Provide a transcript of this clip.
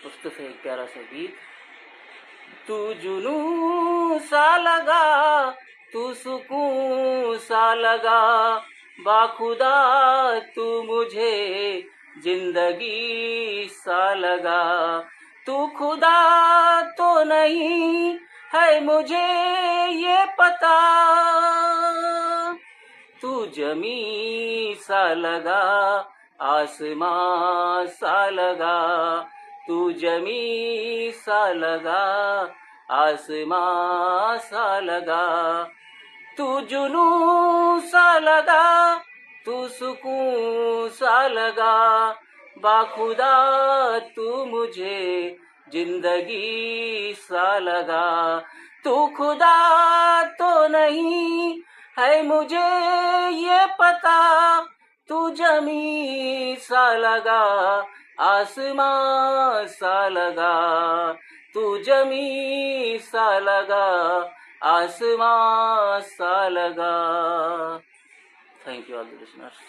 उसके से एक प्यारा सा गीत। तू जुनू सा लगा, तू सुकून सा लगा, बाखुदा तू मुझे जिंदगी सा लगा। तू खुदा तो नहीं है मुझे ये पता, तू जमी सा लगा, आसमां सा लगा। तू जमी सा लगा, आसमां सा लगा। तू जुनू सा लगा, तू सुकून सा लगा, बाखुदा तू मुझे जिंदगी सा लगा। तू खुदा तो नहीं है मुझे ये पता, तू जमी सा लगा, आसमां सा लगा। तू जमी सा लगा, आसमां सा लगा। Thank you all the listeners.